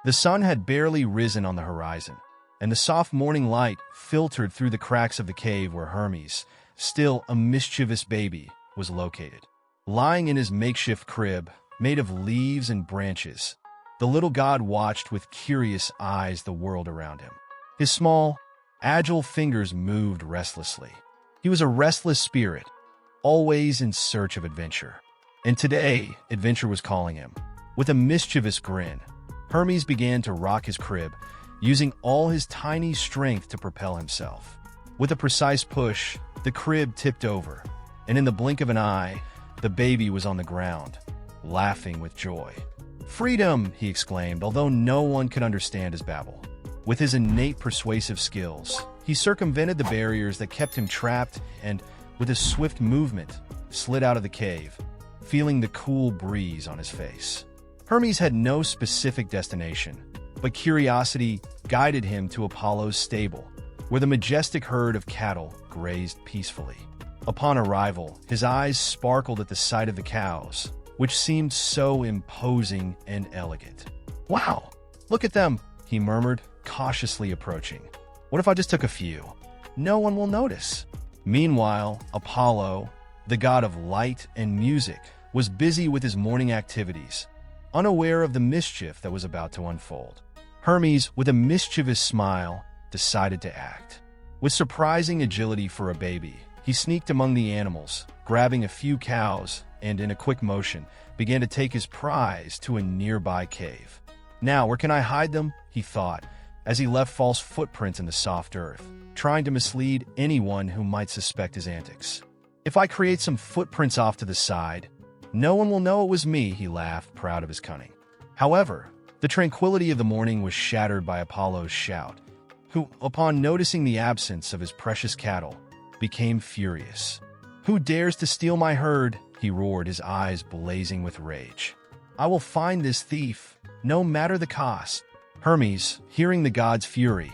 The sun had barely risen on the horizon, and the soft morning light filtered through the cracks of the cave where Hermes, still a mischievous baby, was located. Lying in his makeshift crib, made of leaves and branches, the little god watched with curious eyes the world around him. His small, agile fingers moved restlessly. He was a restless spirit, always in search of adventure. And today, adventure was calling him. With a mischievous grin, Hermes began to rock his crib, using all his tiny strength to propel himself. With a precise push, the crib tipped over, and in the blink of an eye, the baby was on the ground, laughing with joy. "Freedom!" he exclaimed, although no one could understand his babble. With his innate persuasive skills, he circumvented the barriers that kept him trapped and, with a swift movement, slid out of the cave, feeling the cool breeze on his face. Hermes had no specific destination, but curiosity guided him to Apollo's stable, where the majestic herd of cattle grazed peacefully. Upon arrival, his eyes sparkled at the sight of the cows, which seemed so imposing and elegant. "Wow, look at them," he murmured, cautiously approaching. "What if I just took a few? No one will notice." Meanwhile, Apollo, the god of light and music, was busy with his morning activities, unaware of the mischief that was about to unfold. Hermes, with a mischievous smile, decided to act. With surprising agility for a baby, he sneaked among the animals, grabbing a few cows, and in a quick motion, began to take his prize to a nearby cave. "Now, where can I hide them?" he thought, as he left false footprints in the soft earth, trying to mislead anyone who might suspect his antics. "If I create some footprints off to the side, no one will know it was me," he laughed, proud of his cunning. However, the tranquility of the morning was shattered by Apollo's shout, who, upon noticing the absence of his precious cattle, became furious. "Who dares to steal my herd?" he roared, his eyes blazing with rage. "I will find this thief, no matter the cost." Hermes, hearing the god's fury,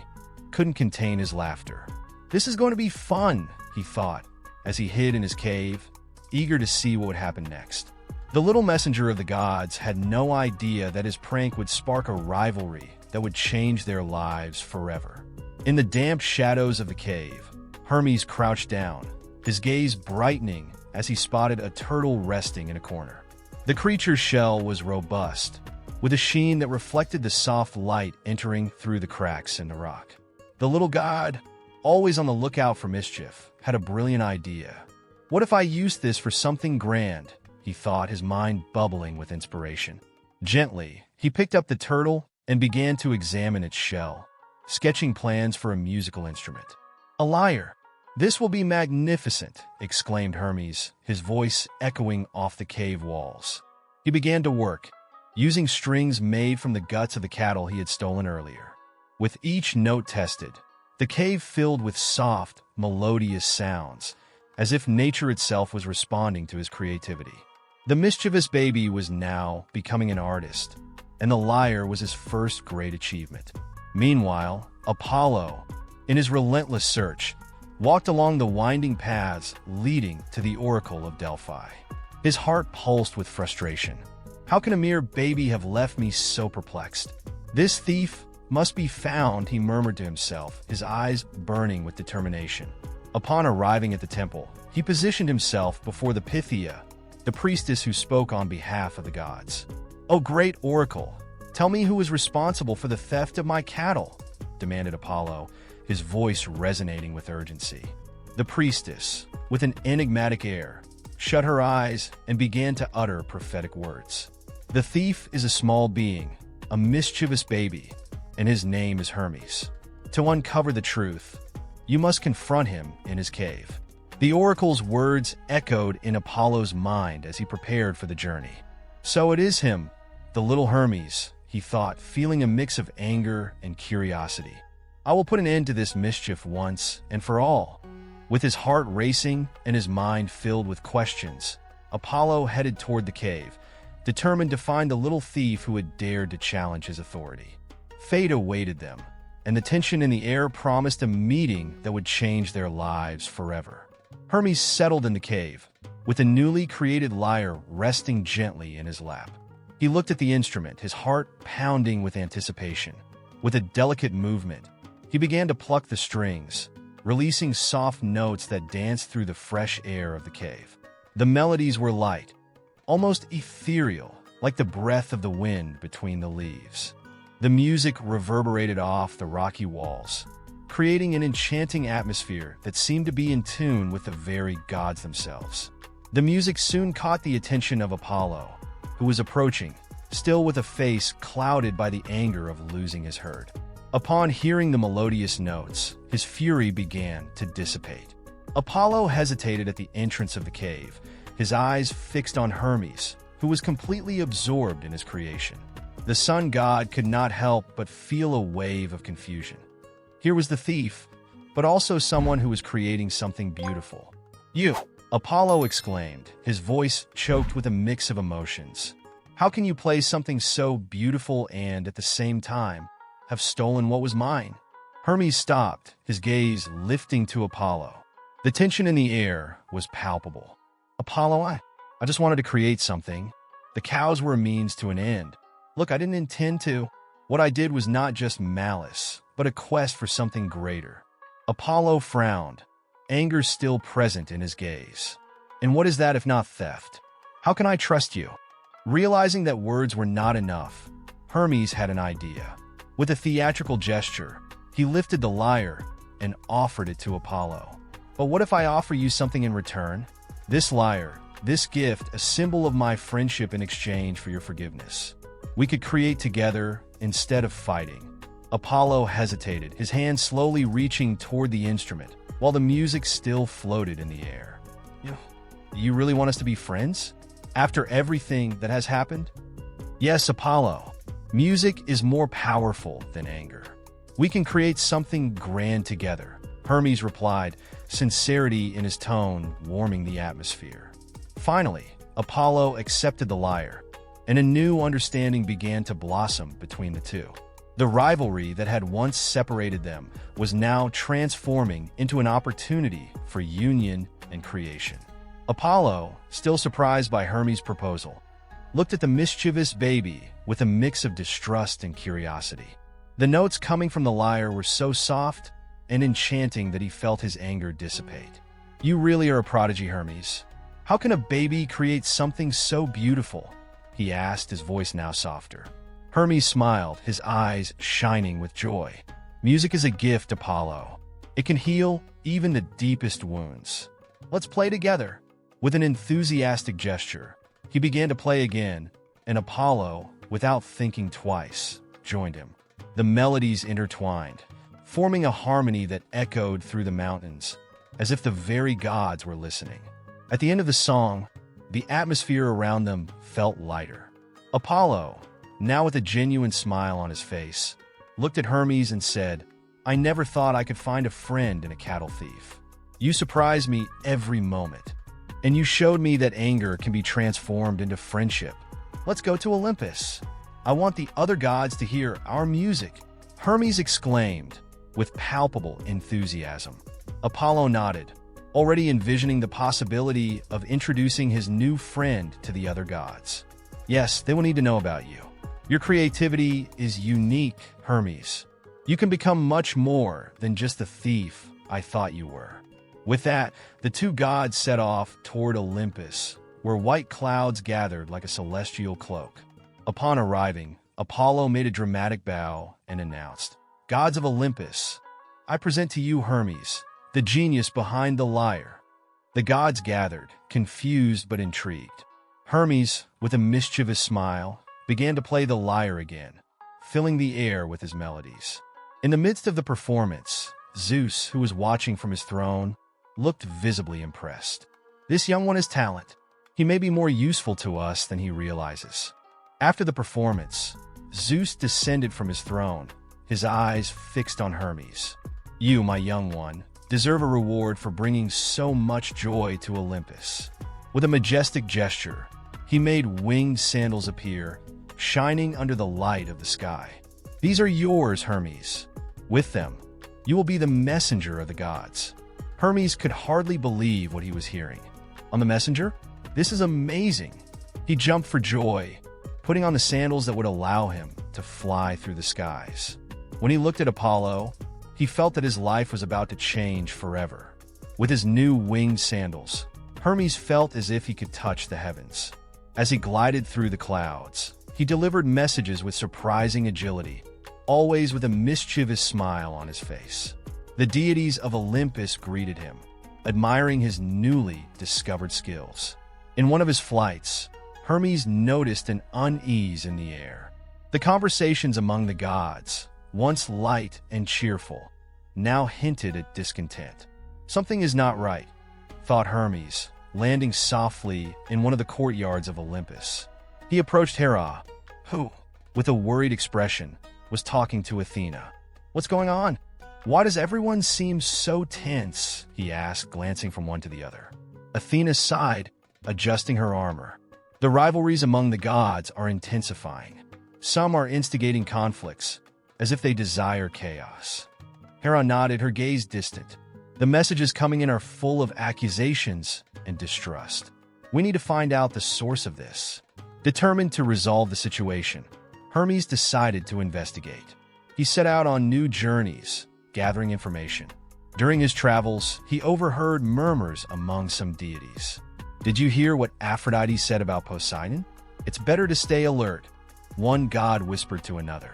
couldn't contain his laughter. "This is going to be fun," he thought, as he hid in his cave, eager to see what would happen next. The little messenger of the gods had no idea that his prank would spark a rivalry that would change their lives forever. In the damp shadows of the cave, Hermes crouched down, his gaze brightening as he spotted a turtle resting in a corner. The creature's shell was robust, with a sheen that reflected the soft light entering through the cracks in the rock. The little god, always on the lookout for mischief, had a brilliant idea. "What if I used this for something grand?" he thought, his mind bubbling with inspiration. Gently, he picked up the turtle and began to examine its shell, sketching plans for a musical instrument. "A lyre! This will be magnificent!" exclaimed Hermes, his voice echoing off the cave walls. He began to work, using strings made from the guts of the cattle he had stolen earlier. With each note tested, the cave filled with soft, melodious sounds, as if nature itself was responding to his creativity. The mischievous baby was now becoming an artist, and the lyre was his first great achievement. Meanwhile, Apollo, in his relentless search, walked along the winding paths leading to the Oracle of Delphi. His heart pulsed with frustration. "How can a mere baby have left me so perplexed? This thief must be found," he murmured to himself, his eyes burning with determination. Upon arriving at the temple, he positioned himself before the Pythia, the priestess who spoke on behalf of the gods. "O great oracle, tell me who is responsible for the theft of my cattle," demanded Apollo, his voice resonating with urgency. The priestess, with an enigmatic air, shut her eyes and began to utter prophetic words. "The thief is a small being, a mischievous baby, and his name is Hermes. To uncover the truth, you must confront him in his cave." The oracle's words echoed in Apollo's mind as he prepared for the journey. "So it is him, the little Hermes," he thought, feeling a mix of anger and curiosity. "I will put an end to this mischief once and for all." With his heart racing and his mind filled with questions, Apollo headed toward the cave, determined to find the little thief who had dared to challenge his authority. Fate awaited them, and the tension in the air promised a meeting that would change their lives forever. Hermes settled in the cave, with the newly created lyre resting gently in his lap. He looked at the instrument, his heart pounding with anticipation. With a delicate movement, he began to pluck the strings, releasing soft notes that danced through the fresh air of the cave. The melodies were light, almost ethereal, like the breath of the wind between the leaves. The music reverberated off the rocky walls, creating an enchanting atmosphere that seemed to be in tune with the very gods themselves. The music soon caught the attention of Apollo, who was approaching, still with a face clouded by the anger of losing his herd. Upon hearing the melodious notes, his fury began to dissipate. Apollo hesitated at the entrance of the cave, his eyes fixed on Hermes, who was completely absorbed in his creation. The sun god could not help but feel a wave of confusion. Here was the thief, but also someone who was creating something beautiful. "You!" Apollo exclaimed, his voice choked with a mix of emotions. "How can you play something so beautiful and, at the same time, have stolen what was mine?" Hermes stopped, his gaze lifting to Apollo. The tension in the air was palpable. "Apollo, I just wanted to create something. The cows were a means to an end. Look, I didn't intend to. What I did was not just malice, but a quest for something greater." Apollo frowned, anger still present in his gaze. "And what is that if not theft? How can I trust you?" Realizing that words were not enough, Hermes had an idea. With a theatrical gesture, he lifted the lyre and offered it to Apollo. "But what if I offer you something in return? This lyre, this gift, a symbol of my friendship in exchange for your forgiveness. We could create together instead of fighting." Apollo hesitated, his hand slowly reaching toward the instrument, while the music still floated in the air. You really want us to be friends? After everything that has happened?" "Yes, Apollo. Music is more powerful than anger. We can create something grand together," Hermes replied, sincerity in his tone warming the atmosphere. Finally, Apollo accepted the lyre, and a new understanding began to blossom between the two. The rivalry that had once separated them was now transforming into an opportunity for union and creation. Apollo, still surprised by Hermes' proposal, looked at the mischievous baby with a mix of distrust and curiosity. The notes coming from the lyre were so soft and enchanting that he felt his anger dissipate. "You really are a prodigy, Hermes. How can a baby create something so beautiful?" he asked, his voice now softer. Hermes smiled, his eyes shining with joy. "Music is a gift, Apollo. It can heal even the deepest wounds. Let's play together." With an enthusiastic gesture, he began to play again, and Apollo, without thinking twice, joined him. The melodies intertwined, forming a harmony that echoed through the mountains, as if the very gods were listening. At the end of the song, the atmosphere around them felt lighter. Apollo, now with a genuine smile on his face, looked at Hermes and said, "I never thought I could find a friend in a cattle thief. You surprise me every moment, and you showed me that anger can be transformed into friendship. Let's go to Olympus. I want the other gods to hear our music," Hermes exclaimed with palpable enthusiasm. Apollo nodded, already envisioning the possibility of introducing his new friend to the other gods. "Yes, they will need to know about you. Your creativity is unique, Hermes. You can become much more than just the thief I thought you were." With that, the two gods set off toward Olympus, where white clouds gathered like a celestial cloak. Upon arriving, Apollo made a dramatic bow and announced, "Gods of Olympus, I present to you Hermes, the genius behind the lyre." The gods gathered, confused but intrigued. Hermes, with a mischievous smile, began to play the lyre again, filling the air with his melodies. In the midst of the performance, Zeus, who was watching from his throne, looked visibly impressed. "This young one has talent. He may be more useful to us than he realizes." After the performance, Zeus descended from his throne, his eyes fixed on Hermes. "You, my young one, deserve a reward for bringing so much joy to Olympus." With a majestic gesture, he made winged sandals appear, shining under the light of the sky. "These are yours, Hermes. With them, you will be the messenger of the gods." Hermes could hardly believe what he was hearing. "On the messenger? This is amazing." He jumped for joy, putting on the sandals that would allow him to fly through the skies. When he looked at Apollo, he felt that his life was about to change forever. With his new winged sandals, Hermes felt as if he could touch the heavens. As he glided through the clouds, he delivered messages with surprising agility, always with a mischievous smile on his face. The deities of Olympus greeted him, admiring his newly discovered skills. In one of his flights, Hermes noticed an unease in the air. The conversations among the gods, once light and cheerful, now hinted at discontent. Something is not right, thought Hermes, landing softly in one of the courtyards of Olympus. He approached Hera, who, with a worried expression, was talking to Athena. "What's going on? Why does everyone seem so tense?" he asked, glancing from one to the other. Athena sighed, adjusting her armor. "The rivalries among the gods are intensifying. Some are instigating conflicts, as if they desire chaos." Hera nodded, her gaze distant. "The messages coming in are full of accusations and distrust. We need to find out the source of this." Determined to resolve the situation, Hermes decided to investigate. He set out on new journeys, gathering information. During his travels, he overheard murmurs among some deities. "Did you hear what Aphrodite said about Poseidon? It's better to stay alert," one god whispered to another.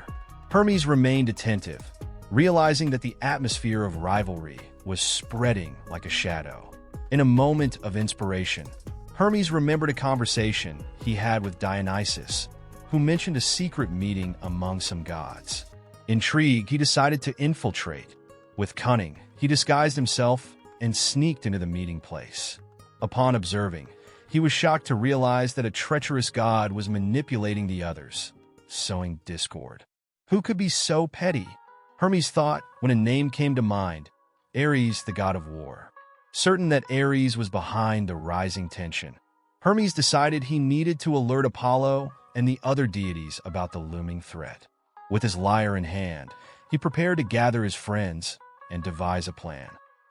Hermes remained attentive, realizing that the atmosphere of rivalry was spreading like a shadow. In a moment of inspiration, Hermes remembered a conversation he had with Dionysus, who mentioned a secret meeting among some gods. Intrigued, he decided to infiltrate. With cunning, he disguised himself and sneaked into the meeting place. Upon observing, he was shocked to realize that a treacherous god was manipulating the others, sowing discord. Who could be so petty? Hermes thought when a name came to mind: Ares, the god of war. Certain that Ares was behind the rising tension, Hermes decided he needed to alert Apollo and the other deities about the looming threat. With his lyre in hand, he prepared to gather his friends and devise a plan.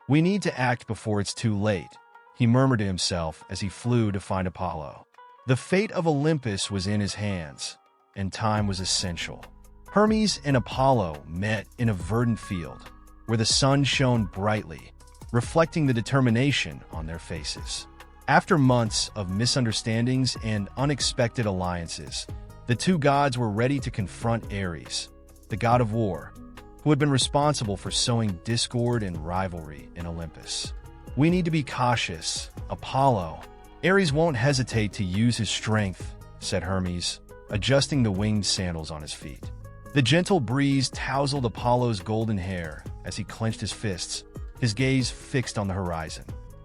"We need to act before it's too late," he murmured to himself as he flew to find Apollo. The fate of Olympus was in his hands, and time was essential. Hermes and Apollo met in a verdant field, where the sun shone brightly, reflecting the determination on their faces. After months of misunderstandings and unexpected alliances, the two gods were ready to confront Ares, the god of war, who had been responsible for sowing discord and rivalry in Olympus. "We need to be cautious, Apollo. Ares won't hesitate to use his strength," said Hermes, adjusting the winged sandals on his feet. The gentle breeze tousled Apollo's golden hair as he clenched his fists, his gaze fixed on the horizon.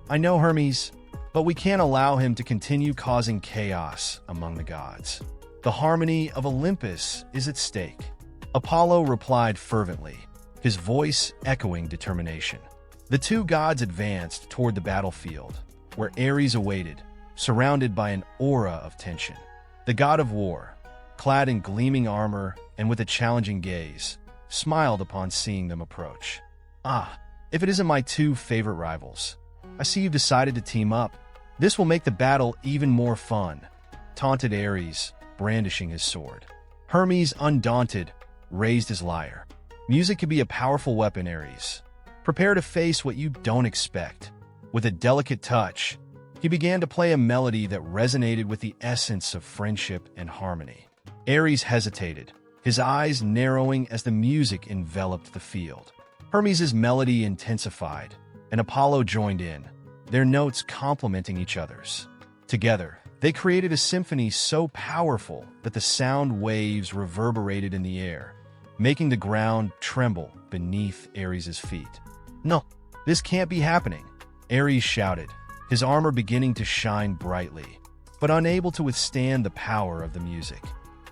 "I know, Hermes, but we can't allow him to continue causing chaos among the gods. The harmony of Olympus is at stake." Apollo replied fervently, his voice echoing determination. The two gods advanced toward the battlefield, where Ares awaited, surrounded by an aura of tension. The god of war, clad in gleaming armor and with a challenging gaze, smiled upon seeing them approach. "Ah, if it isn't my two favorite rivals. I see you've decided to team up. This will make the battle even more fun," taunted Ares, brandishing his sword. Hermes, undaunted, raised his lyre. "Music can be a powerful weapon, Ares. Prepare to face what you don't expect." With a delicate touch, he began to play a melody that resonated with the essence of friendship and harmony. Ares hesitated, his eyes narrowing as the music enveloped the field. Hermes' melody intensified, and Apollo joined in, their notes complementing each other's. Together, they created a symphony so powerful that the sound waves reverberated in the air, making the ground tremble beneath Ares' feet. "No, this can't be happening," Ares shouted, his armor beginning to shine brightly, but unable to withstand the power of the music.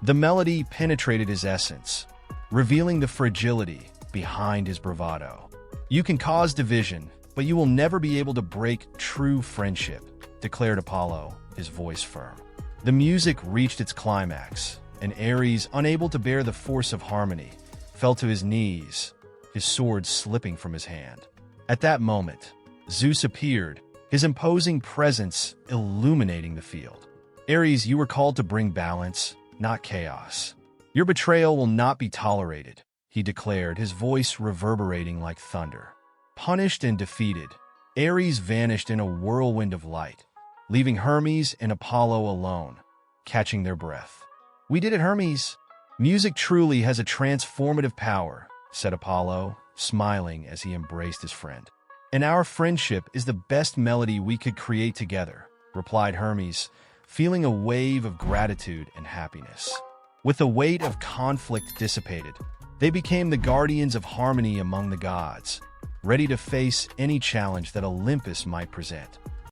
The melody penetrated his essence, revealing the fragility behind his bravado. "You can cause division, but you will never be able to break true friendship," declared Apollo, his voice firm. The music reached its climax, and Ares, unable to bear the force of harmony, fell to his knees, his sword slipping from his hand. At that moment, Zeus appeared, his imposing presence illuminating the field. "Ares, you were called to bring balance, not chaos. Your betrayal will not be tolerated, he declared, his voice reverberating like thunder. Punished and defeated, Ares vanished in a whirlwind of light, leaving Hermes and Apollo alone, catching their breath. "We did it, Hermes." "Music truly has a transformative power," said Apollo, smiling as he embraced his friend. "And our friendship is the best melody we could create together," replied Hermes, feeling a wave of gratitude and happiness. With the weight of conflict dissipated, they became the guardians of harmony among the gods, ready to face any challenge that Olympus might present.